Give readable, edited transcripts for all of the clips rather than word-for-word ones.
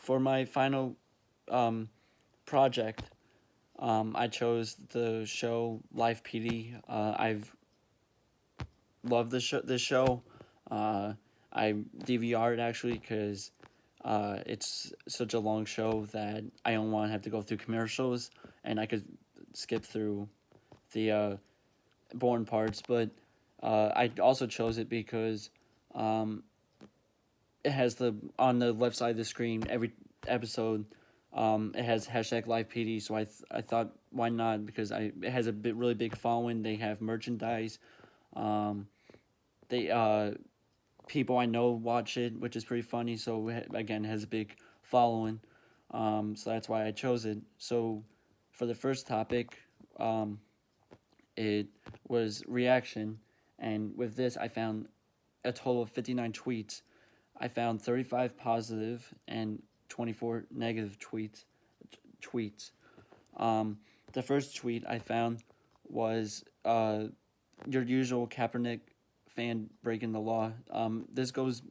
for my final project, I chose the show Life PD. I've loved this show. Uh, I DVR'd actually because it's such a long show that I don't want to have to go through commercials, and I could skip through the boring parts. But I also chose it because um, it has the on the left side of the screen every episode. It has hashtag Live PD, so I thought why not, because it has a really big following. They have merchandise. Um, they People I know watch it, which is pretty funny. So again, it has a big following. So that's why I chose it. So for the first topic, um, it was reaction, and with this I found a total of 59 tweets. I found 35 positive and 24 negative tweets. Um, the first tweet I found was your usual Kaepernick fan breaking the law. This goes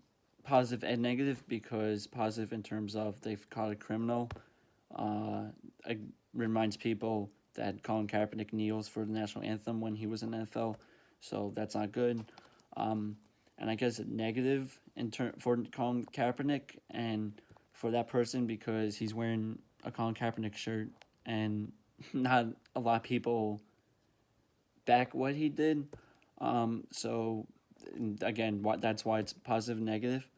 positive and negative, because positive in terms of they've caught a criminal. It reminds people that Colin Kaepernick kneels for the national anthem when he was in the NFL, so that's not good. Um, and I guess negative for Colin Kaepernick and for that person, because he's wearing a Colin Kaepernick shirt, and not a lot of people back what he did. So again, that's why it's positive and negative.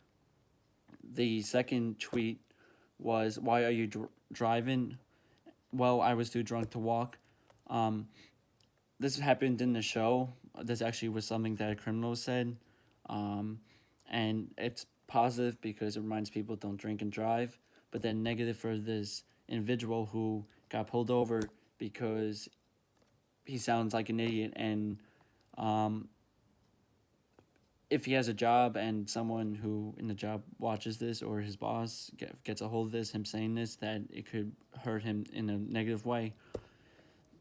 The second tweet was, "Why are you driving?" Well, I was too drunk to walk. Um, this happened in the show. This actually was something that a criminal said. Um, and it's positive because it reminds people don't drink and drive. But then negative for this individual who got pulled over because he sounds like an idiot. And um, if he has a job and someone who in the job watches this, or his boss gets a hold of this, him saying this, that it could hurt him in a negative way.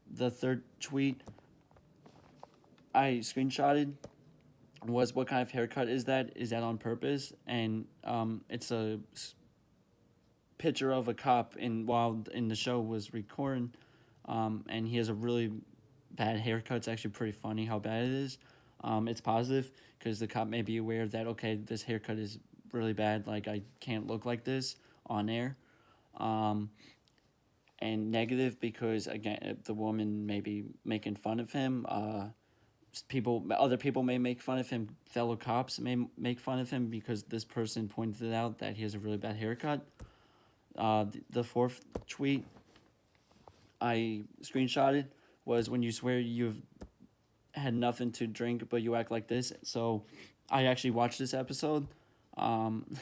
The third tweet I screenshotted was, "What kind of haircut is that? Is that on purpose?" And it's a picture of a cop while in the show was recording, and he has a really bad haircut. It's actually pretty funny how bad it is. It's positive because the cop may be aware that, okay, this haircut is really bad. Like, I can't look like this on air. Um, and negative because, again, the woman may be making fun of him. Other people may make fun of him. Fellow cops may make fun of him because this person pointed out that he has a really bad haircut. The fourth tweet I screenshotted was, "When you swear you've had nothing to drink, but you act like this." So I actually watched this episode.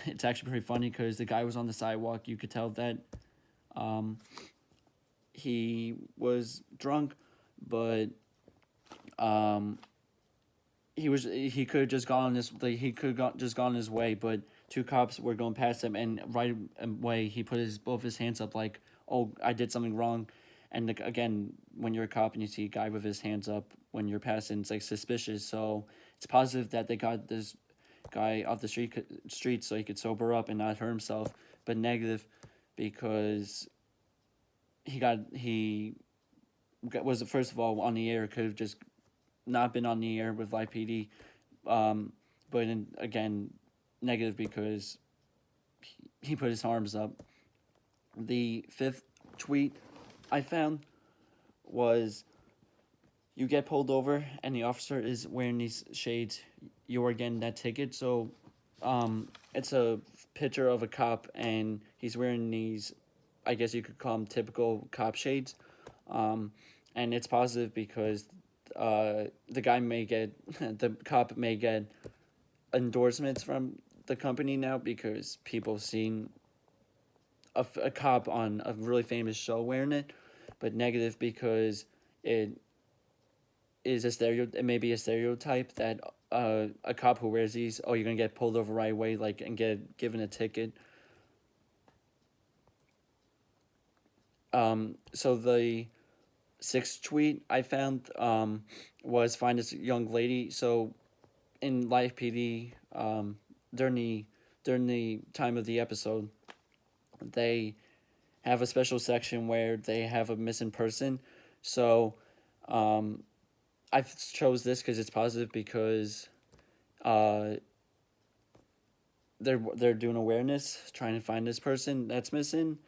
It's actually pretty funny because the guy was on the sidewalk. You could tell that um, he was drunk, but um, he could have just gone this, like, he could have just gone his way, but two cops were going past him, and right away he put his both his hands up like, "Oh, I did something wrong." And again, when you're a cop and you see a guy with his hands up when you're passing, it's like suspicious. So it's positive that they got this guy off the street so he could sober up and not hurt himself. But negative because he was, first of all, on the air. Could have just not been on the air with Live PD. But again, negative because he put his arms up. The fifth tweet I found was, "You get pulled over and the officer is wearing these shades, you are getting that ticket." So it's a picture of a cop and he's wearing these, I guess you could call them typical cop shades. Um, and it's positive because the guy may get, the cop may get endorsements from the company now, because people seen a cop on a really famous show wearing it. But negative because it it may be a stereotype that a cop who wears these, oh, you're gonna get pulled over right away, like, and get given a ticket. So the sixth tweet I found was, "Find this young lady." So in Live PD, during the time of the episode, they have a special section where they have a missing person. So um, I chose this because it's positive because uh, they're doing awareness, trying to find this person that's missing,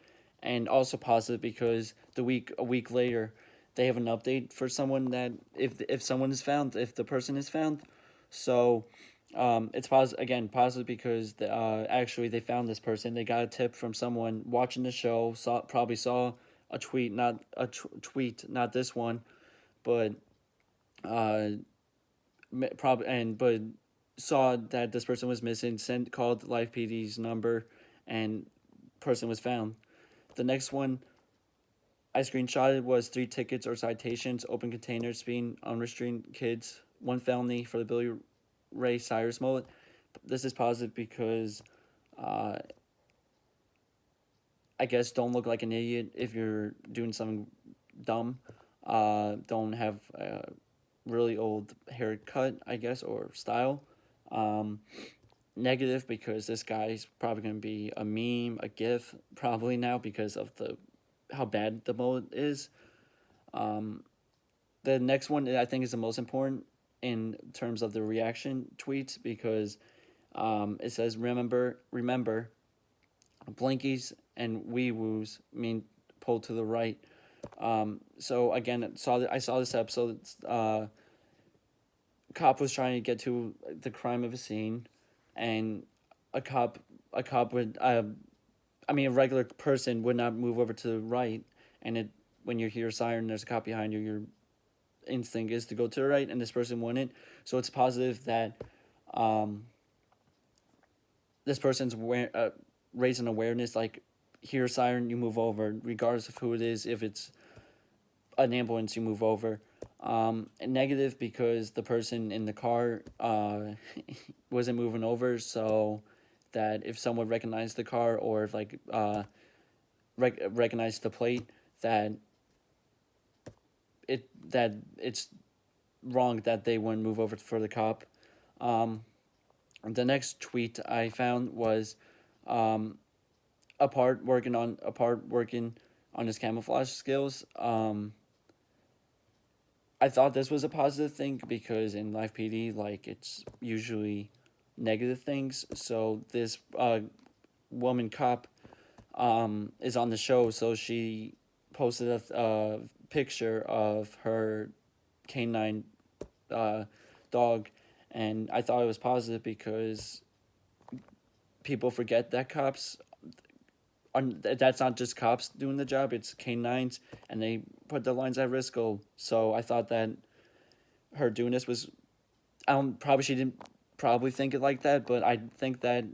and also positive because a week later, they have an update for someone that if someone is found, if the person is found, so it's positive again, positive because actually they found this person. They got a tip from someone watching the show. Probably saw a tweet, not a tweet, not this one, but uh, probably and but saw that this person was missing. Called Life PD's number, and person was found. The next one I screenshotted was 3 tickets or citations, open containers, being unrestrained kids, one felony for the Billy Ray Cyrus mullet. This is positive because uh, I guess don't look like an idiot if you're doing something dumb. Don't have a really old haircut, I guess, or style. Um, Negative because this guy's probably going to be a meme, a gif, probably now because of the how bad the mullet is. Um, the next one I think is the most important in terms of the reaction tweets because it says remember, blinkies and wee woos mean pull to the right. So again, I saw this episode. Cop was trying to get to the crime of a scene, and a cop a cop would a regular person would not move over to the right, and it when you hear a siren, there's a cop behind you. Your instinct is to go to the right, and this person wouldn't. So it's positive that um, this person's raising awareness. Like, hear a siren, you move over, regardless of who it is. If it's an ambulance, you move over. And negative because the person in the car wasn't moving over, so that if someone recognized the car or if recognized the plate, that it's wrong that they wouldn't move over for the cop. The next tweet I found was um, apart working on his camouflage skills. I thought this was a positive thing because in Live PD, like, it's usually negative things. So this woman cop is on the show, so she posted a picture of her canine uh, dog, and I thought it was positive because people forget that cops that's not just cops doing the job, it's canines, and they put their lives at risk. So I thought that her doing this was, probably she didn't probably think it like that, but I think that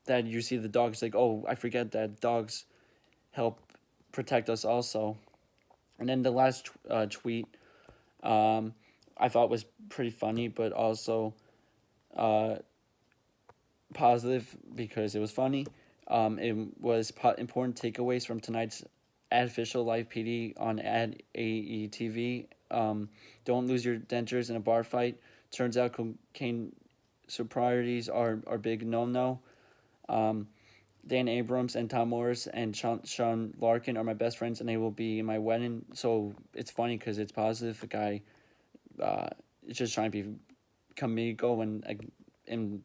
that you see the dogs like, oh, I forget that dogs help protect us also. And then the last tweet um, I thought was pretty funny, but also uh, positive because it was funny. It was important takeaways from tonight's official Live PD on Ad AETV. Don't lose your dentures in a bar fight. Turns out cocaine sobrieties are big no. Um, Dan Abrams and Tom Morris and Sean Larkin are my best friends, and they will be in my wedding. So it's funny because it's positive. The guy is just trying to become me. Go and in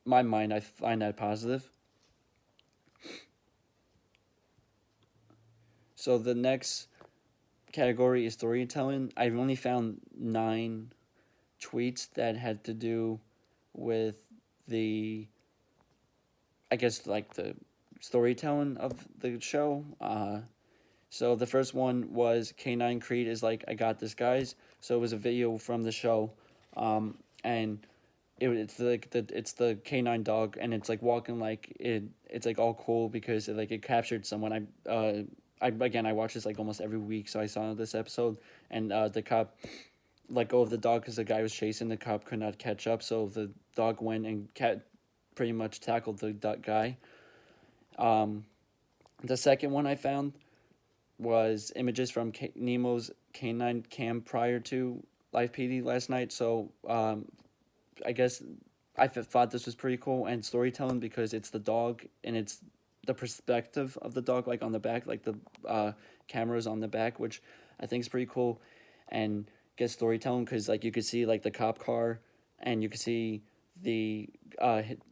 my mind, I find that positive. So the next category is storytelling. I've only found 9 tweets that had to do with the, I guess, like the storytelling of the show. So the first one was K9 Creed is like, I got this, guys. So it was a video from the show, and it's the canine dog, and it's like walking like it's like all cool because it captured someone. I watch this like almost every week, so I saw this episode, and the cop let go of the dog because the guy was chasing. The cop could not catch up, so the dog went and pretty much tackled the guy. The second one I found was images from Nemo's canine cam prior to Live PD last night. So I guess I thought this was pretty cool and storytelling because it's the dog and it's the perspective of the dog, like on the back, like the cameras on the back, which I think is pretty cool, and get storytelling because like you could see like the cop car, and you could see the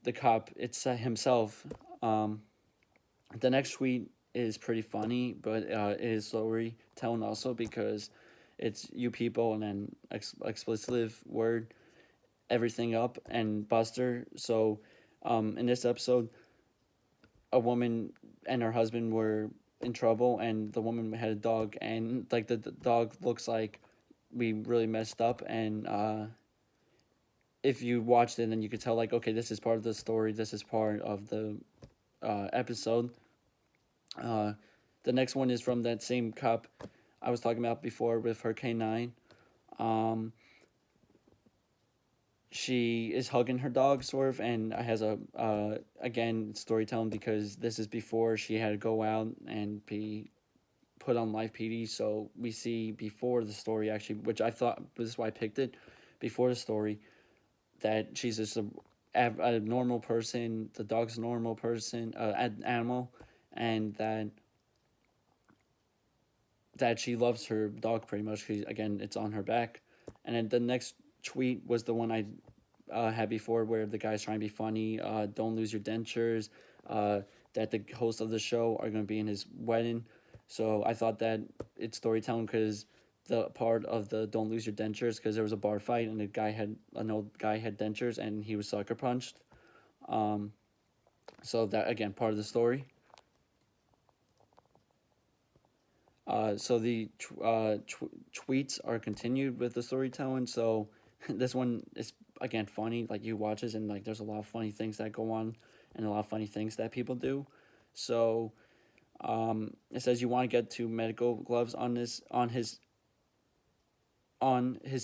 the cop it's himself. Um, the next tweet is pretty funny, but it is storytelling also because it's you people and then expletive word everything up and Buster. So, in this episode, a woman and her husband were in trouble, and the woman had a dog, and like the dog looks like we really messed up, and if you watched it, then you could tell like, okay, this is part of the story. This is part of the episode. Uh, the next one is from that same cop I was talking about before with her canine. Um, she is hugging her dog sort of and has a again storytelling because this is before she had to go out and be put on live PD, so we see before the story actually, which I thought this is why I picked it before the story, that she's just a normal person, the dog's a normal person, an animal, and that she loves her dog pretty much because again it's on her back. And then the next tweet was the one I had before where the guy's trying to be funny. Don't lose your dentures. That the host of the show are going to be in his wedding. So I thought that it's storytelling because the part of the don't lose your dentures because there was a bar fight and an old guy had dentures and he was sucker punched. Um, so that again part of the story. So the tweets are continued with the storytelling. So this one is again funny. Like you watch this and like there's a lot of funny things that go on, and a lot of funny things that people do. So it says you want to get two medical gloves on his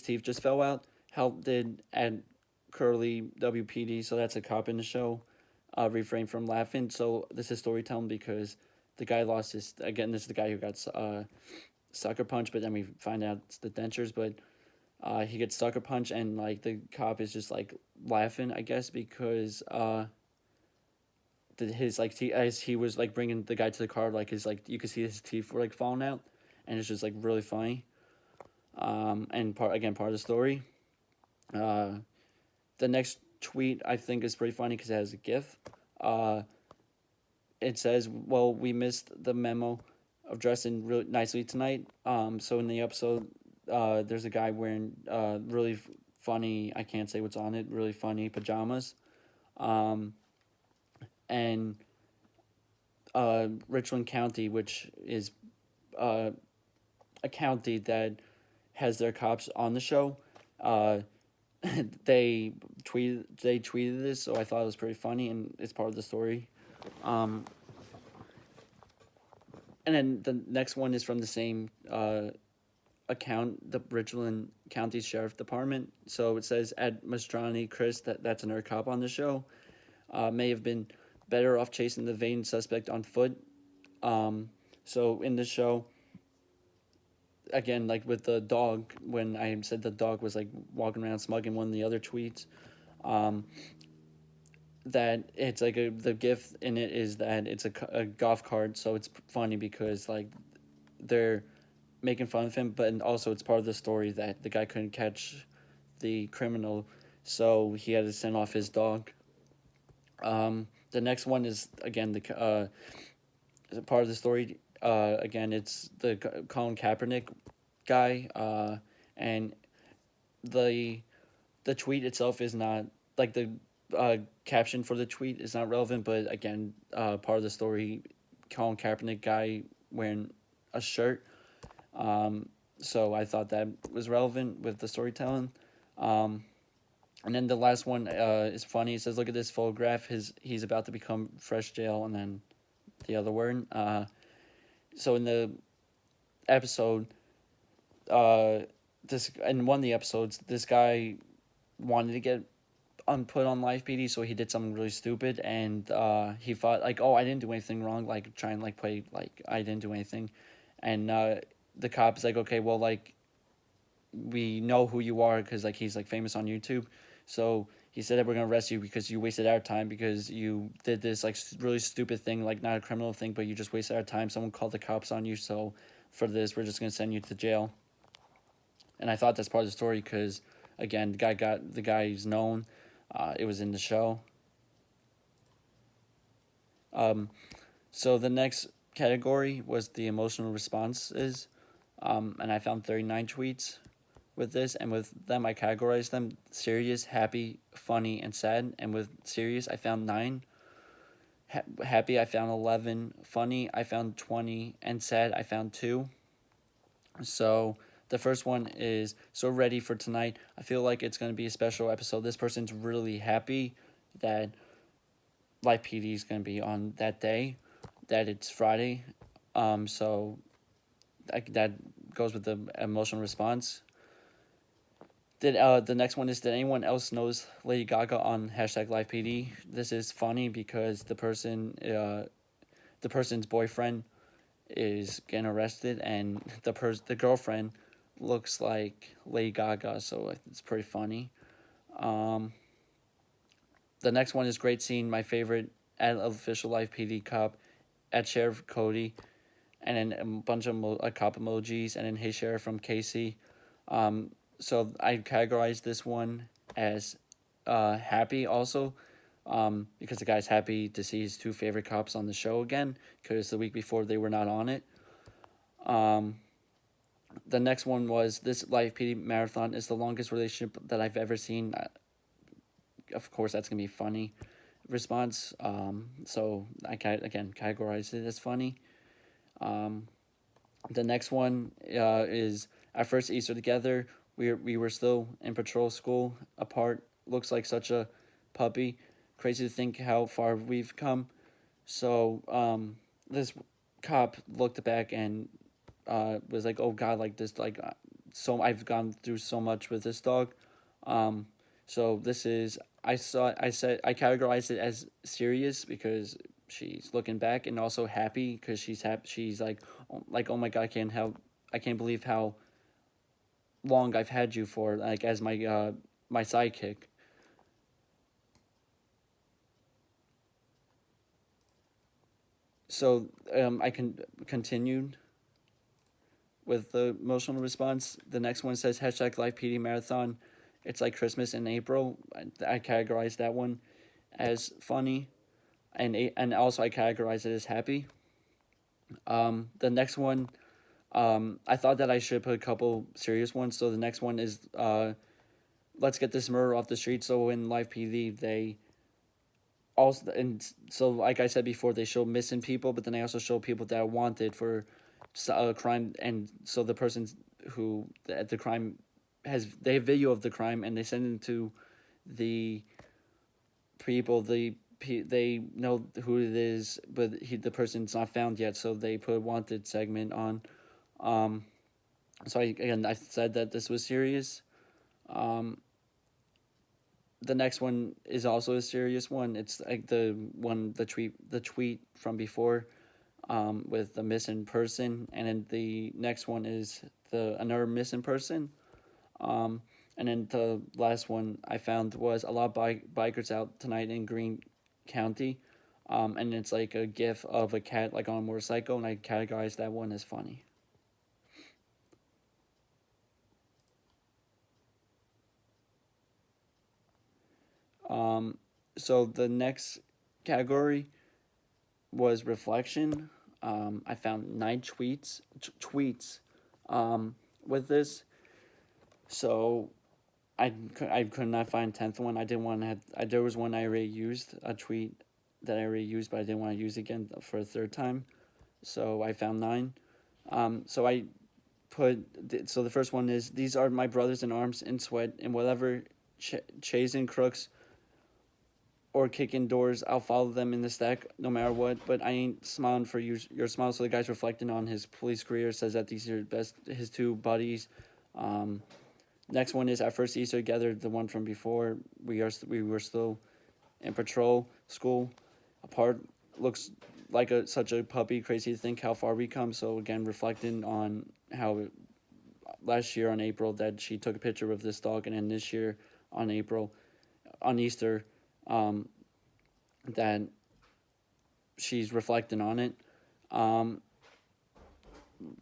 teeth just fell out. Help did add Curly WPD. So that's a cop in the show. Refrain from laughing. So this is storytelling because the guy lost his again. This is the guy who got sucker punch, but then we find out it's the dentures. But he gets sucker punch, and like the cop is just like laughing, I guess, because his like as he was like bringing the guy to the car, like his like you could see his teeth were like falling out, and it's just like really funny. And part of the story. Uh, the next tweet I think is pretty funny because it has a GIF. Uh, it says, "Well, we missed the memo of dressing really nicely tonight." So in the episode, there's a guy wearing really funny. I can't say what's on it. Really funny pajamas, um, and Richland County, which is uh, a county that has their cops on the show. Uh, they tweeted this, so I thought it was pretty funny, and it's part of the story. Um, and then the next one is from the same account, the Richland County Sheriff Department. So it says Ed Mastrani, Chris, that's another cop on the show, may have been better off chasing the vain suspect on foot. So in the show, again, like with the dog, when I said the dog was like walking around smug in one of the other tweets, um, that it's like the gift in it is that it's a golf cart, so it's funny because like they're making fun of him, but also it's part of the story that the guy couldn't catch the criminal, so he had to send off his dog. The next one is again the part of the story. Again, it's the Colin Kaepernick guy, and the the tweet itself is not like the caption for the tweet is not relevant, but again, part of the story, Colin Kaepernick guy wearing a shirt. So I thought that was relevant with the storytelling. Um, and then the last one is funny. It says, "Look at this photograph. He's about to become fresh jail," and then the other word. So in the episode, uh, this in one of the episodes, this guy wanted to get put on live PD, so he did something really stupid, and he thought like, "Oh, I didn't do anything wrong," like trying like play like I didn't do anything, and the cop is like, "Okay, well like we know who you are because like he's like famous on YouTube," so he said that we're gonna arrest you because you wasted our time because you did this like really stupid thing, like not a criminal thing, but you just wasted our time. Someone called the cops on you, so for this, we're just gonna send you to jail. And I thought that's part of the story because, again, the guy who's known. It was in the show. Um, so the next category was the emotional responses, and I found 39 tweets with this, and with them I categorized them serious, happy, funny, and sad. And with serious, I found 9. Happy, I found 11. Funny, I found 20, and sad, I found 2. So the first one is so ready for tonight. I feel like it's going to be a special episode. This person's really happy that Live PD is going to be on that day, that it's Friday. So that goes with the emotional response. Did the next one is, did anyone else knows Lady Gaga on hashtag Live PD? This is funny because the person's boyfriend is getting arrested, and the girlfriend looks like Lady Gaga, so it's pretty funny. Um, the next one is great scene. My favorite at official Live PD cop at Sheriff Cody, and then a bunch of cop emojis, and then Hey Sheriff from Casey. So I categorized this one as happy also, because the guy's happy to see his two favorite cops on the show again, because the week before they were not on it. Um, the next one was, this Live PD marathon is the longest relationship that I've ever seen. Of course, that's going to be funny response. So I again categorize it as funny. Um, the next one is our first Easter together. We were still in patrol school apart. Looks like such a puppy. Crazy to think how far we've come. So this cop looked back and was like, "Oh God, like this, like so I've gone through so much with this dog." Um, so this is I categorized it as serious because she's looking back, and also happy because she's happy. She's like, oh my God, I can't believe how long I've had you for, like, as my sidekick. So I can continued with the emotional response. The next one says hashtag Live PD Marathon. It's like Christmas in April. I categorized that one as funny, and also I categorized it as happy. The next one, I thought that I should put a couple serious ones. So the next one is let's get this murder off the street. So in Live PD, they also, and so like I said before, they show missing people, but then they also show people that are wanted for a crime, and so the person who the crime has, they have video of the crime, and they send it to the people. They know who it is, but the person's not found yet, so they put a wanted segment on. Um, so I said that this was serious. Um, the next one is also a serious one. It's like the tweet from before, with the missing person, and then the next one is the another missing person. Um, and then the last one I found was a lot of bikers out tonight in Green County, and it's like a gif of a cat like on a motorcycle, and I categorized that one as funny. Um, so the next category was reflection. I found 9 tweets with this. So I could not find 10th one. I didn't want to have. There was one I already used, a tweet that I already used, but I didn't want to use again for a third time. So I found 9. So I so the first one is, these are my brothers in arms in sweat, and whatever chasing crooks or kicking doors, I'll follow them in the stack no matter what. But I ain't smiling for your smile. So the guy's reflecting on his police career, says that these are his two buddies. Um, Next one is our first Easter together, the one from before. We were still in patrol school apart. Looks like such a puppy. Crazy to think how far we come. So again, reflecting on how last year on April that she took a picture of this dog, and then this year on April on Easter, um, that she's reflecting on it. Um,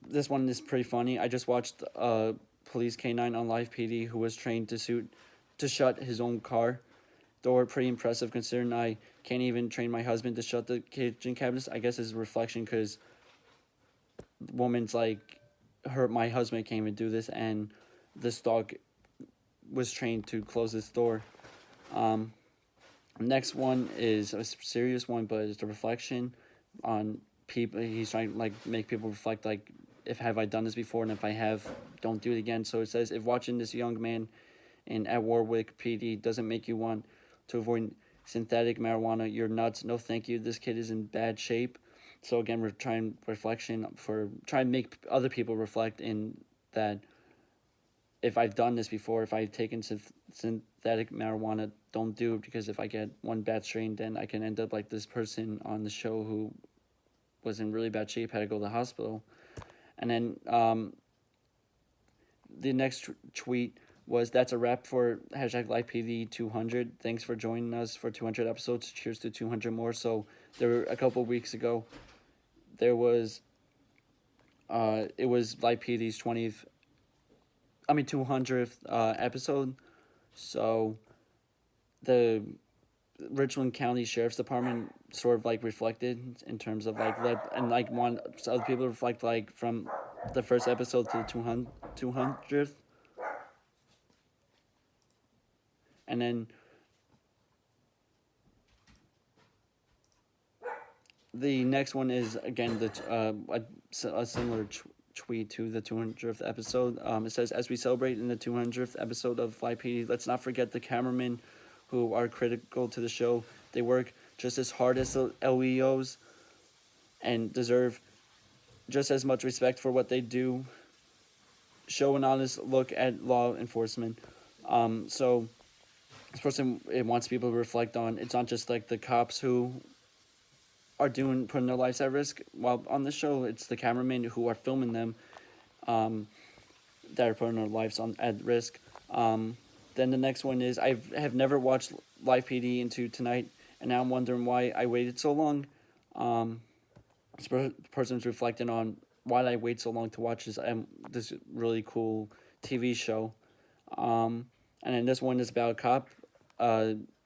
this one is pretty funny. I just watched police canine on live PD who was trained to shut his own car door. Pretty impressive considering I can't even train my husband to shut the kitchen cabinets. I guess it's a reflection because woman's like my husband can't even do this, and this dog was trained to close this door. Um, Next one is a serious one, but it's a reflection on people. He's trying to like make people reflect, like, if have I done this before, and if I have, don't do it again. So it says, if watching this young man at Warwick PD doesn't make you want to avoid synthetic marijuana, you're nuts. No, thank you. This kid is in bad shape. So again, we're trying reflection for trying to make other people reflect in that if I've done this before, if I've taken synthetic marijuana, don't do it, because if I get one bad strain, then I can end up like this person on the show who was in really bad shape, had to go to the hospital. And then the next tweet was, that's a wrap for hashtag LifePD 200. Thanks for joining us for 200 episodes. Cheers to 200 more. So there were a couple of weeks ago, there was it was LifePD's 200th episode. So the Richland County Sheriff's Department sort of like reflected in terms of like and like want other people to reflect like from the first episode to the 200th. And then the next one is again a similar tweet to the 200th episode. It says, as we celebrate in the 200th episode of Fly PD, let's not forget the cameramen who are critical to the show. They work just as hard as the LEOs and deserve just as much respect for what they do. Show an honest look at law enforcement. So this person, it wants people to reflect on, it's not just like the cops who are putting their lives at risk while on the show. It's the cameramen who are filming them that are putting their lives at risk. Then the next one is, I have never watched Live PD into tonight, and now I'm wondering why I waited so long. This person's reflecting on why did I wait so long to watch this really cool TV show. And then this one is about a cop.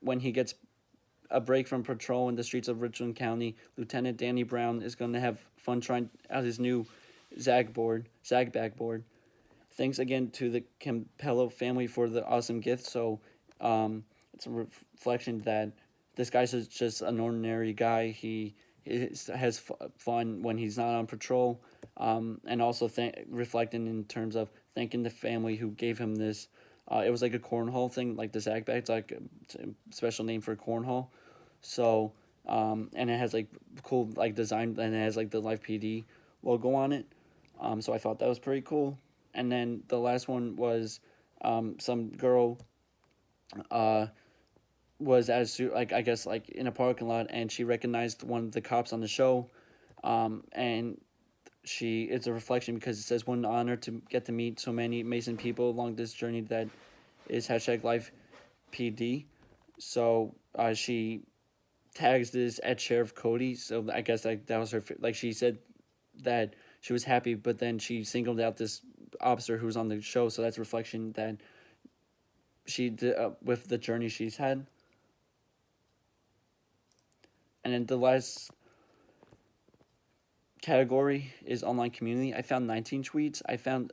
When he gets a break from patrol in the streets of Richland County, Lieutenant Danny Brown is going to have fun trying out his new zag bag board. Thanks again to the Campello family for the awesome gift. So it's a reflection that this guy's just an ordinary guy. He has fun when he's not on patrol, and also reflecting in terms of thanking the family who gave him this. It was like a cornhole thing, like the zag bag. It's like a special name for cornhole. So, and it has like cool like design, and it has like the Live PD logo on it. So I thought that was pretty cool. And then the last one was some girl was like I guess like in a parking lot, and she recognized one of the cops on the show, and it's a reflection because it says, what an honor to get to meet so many amazing people along this journey that is hashtag Life PD. So she tags this at Sheriff Cody. So I guess that was her, like she said that she was happy, but then she singled out this officer who was on the show. So that's a reflection that she did with the journey she's had. And then the last category is online community. I found 19 tweets. I found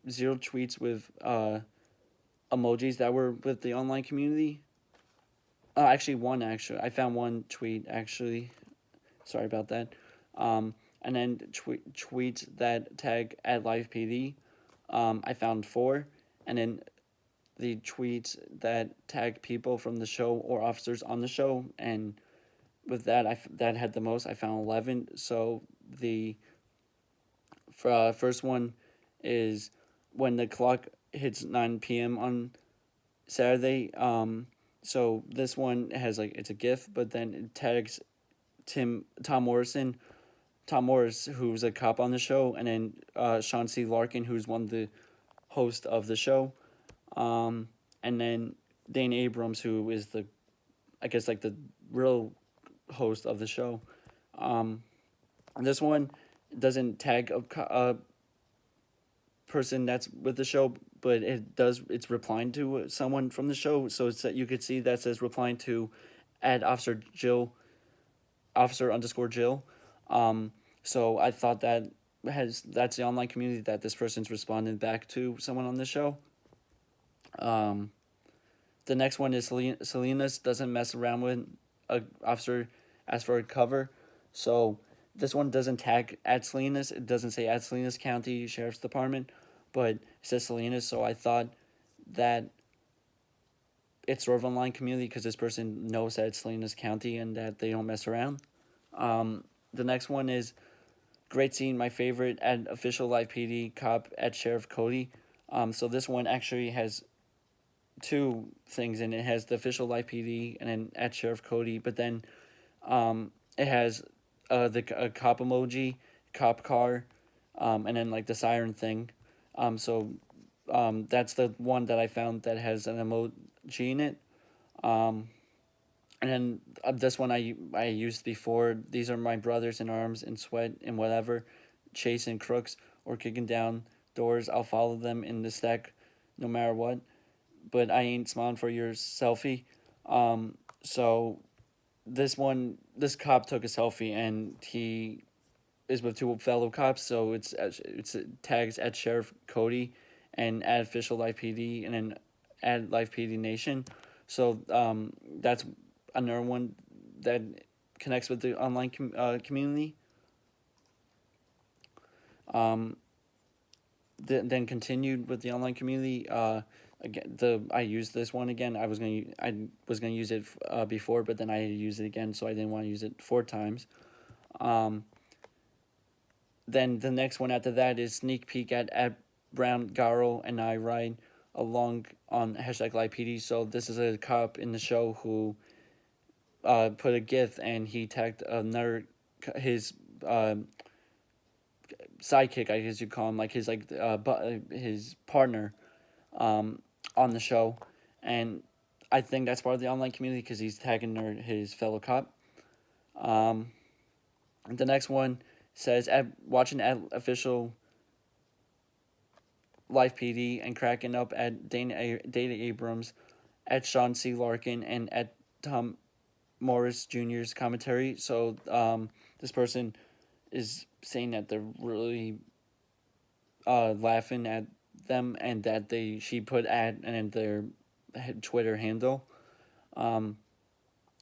0 tweets with emojis that were with the online community. Actually, one actually. I found one tweet actually. Sorry about that. And then tweets that tag at LivePD. I found 4, and then the tweets that tag people from the show or officers on the show, and with that that had the most. I found 11. So the first one is when the clock hits 9 p.m. on Saturday. So this one has like, it's a GIF, but then it tags Tom Morris, who's a cop on the show, and then Sean C. Larkin, who's one of the host of the show. And then Dane Abrams, who is the, I guess, like the real host of the show. Um, this one doesn't tag a person that's with the show, but it does. It's replying to someone from the show, so it's you could see that says replying to, at Officer Jill, Officer underscore Jill. Um, so I thought that's the online community that this person's responding back to someone on the show. Um, the next one is Selena's doesn't mess around with a officer asks for a cover. So this one doesn't tag at Salinas. It doesn't say at Salinas County Sheriff's Department, but it says Salinas. So I thought that it's sort of online community because this person knows that it's Salinas County and that they don't mess around. The next one is great scene, my favorite, at official live PD cop at Sheriff Cody. So this one actually has two things in it. It has the official live PD and then at Sheriff Cody, but then it has the a cop emoji, cop car, and then like the siren thing. That's the one that I found that has an emoji in it. Um, and then this one I used before. These are my brothers in arms, in sweat, and whatever, chasing crooks or kicking down doors. I'll follow them in the stack, no matter what. But I ain't smiling for your selfie. So this cop took a selfie and he is with two fellow cops. So it's tags at Sheriff Cody and at official Life PD and then at Life PD Nation. So that's another one that connects with the online community. Um, then continued with the online community. Again, I used this one again. I was gonna use it before, but then I used it again, so I didn't want to use it 4 times. Um, then the next one after that is sneak peek at Brown Garo and I ride along on hashtag LifePD. So this is a cop in the show who put a GIF and he tagged another his sidekick, I guess you call him, like his partner um, on the show, and I think that's part of the online community because he's tagging his fellow cop. Um, the next one says watching at official Life PD and cracking up at Dana Abrams, at Sean C. Larkin, and at Tom Morris Jr.'s commentary. So this person is saying that they're really laughing at them and that she put at and their Twitter handle. Um,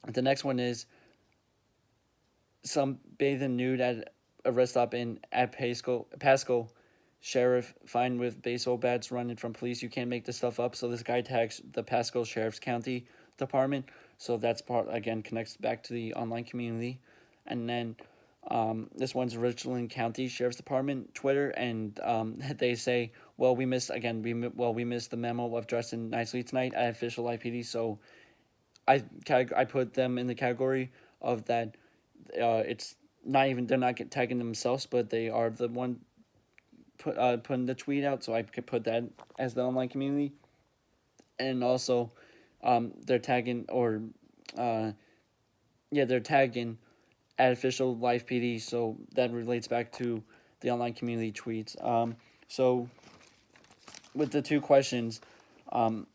the next one is some bathing nude at a rest stop in at Pascal Sheriff fine with baseball bats running from police. You can't make this stuff up. So this guy tags the Pascal Sheriff's County Department. So that's part again connects back to the online community, and then this one's Richland County Sheriff's Department Twitter, and they say, "Well, we missed again. We missed the memo of dressing nicely tonight at official IPD." So I put them in the category of that. It's not even they're not tagging themselves, but they are the one putting the tweet out. So I could put that as the online community, and also they're tagging or they're tagging at official life PD, so that relates back to the online community tweets. So with the two questions, um,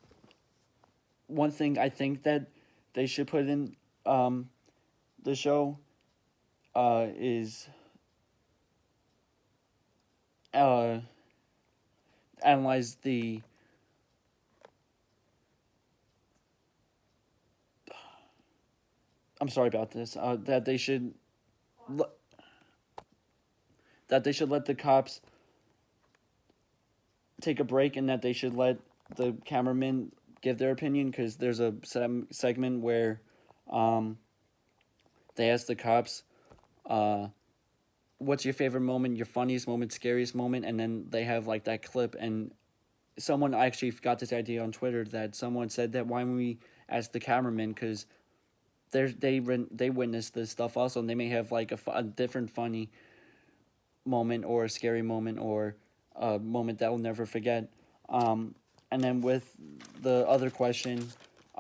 one thing I think that they should put in the show is uh, analyze the. I'm sorry about this. That they should let the cops take a break and that they should let the cameramen give their opinion because there's a segment where they ask the cops, what's your favorite moment, your funniest moment, scariest moment, and then they have like that clip and someone actually got this idea on Twitter that someone said that why don't we ask the cameramen because they witnessed this stuff also and they may have like a different funny moment or a scary moment or a moment that we'll never forget. And then with the other question,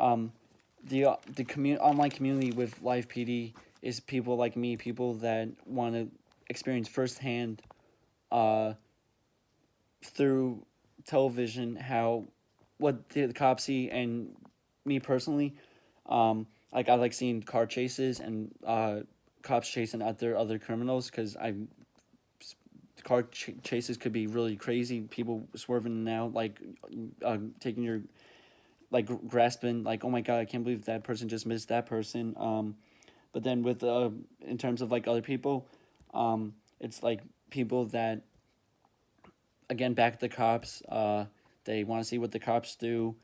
online community with Live PD is people like me, people that want to experience firsthand, uh, through television, how what the cops see, and me personally, like I like seeing car chases and cops chasing other criminals because I chases could be really crazy. People swerving now, like taking your like grasping, like, oh my god, I can't believe that person just missed that person. But then with in terms of like other people, it's like people that again back the cops. They want to see what the cops do,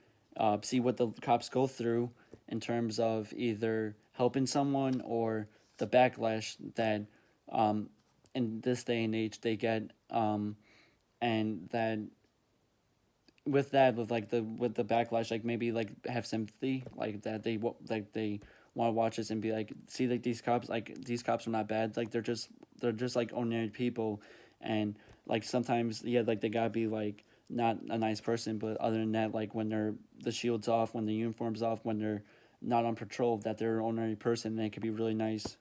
see what the cops go through in terms of either helping someone or the backlash that in this day and age they get, and that with that with the backlash, like maybe like have sympathy, like that they want to watch this and be like, see, like these cops are not bad, like they're just like ordinary people. And like sometimes, yeah, like they gotta be like not a nice person, but other than that, like when they're the shield's off, when the uniform's off, when they're not on patrol, that they're an ordinary person, and they could be really nice.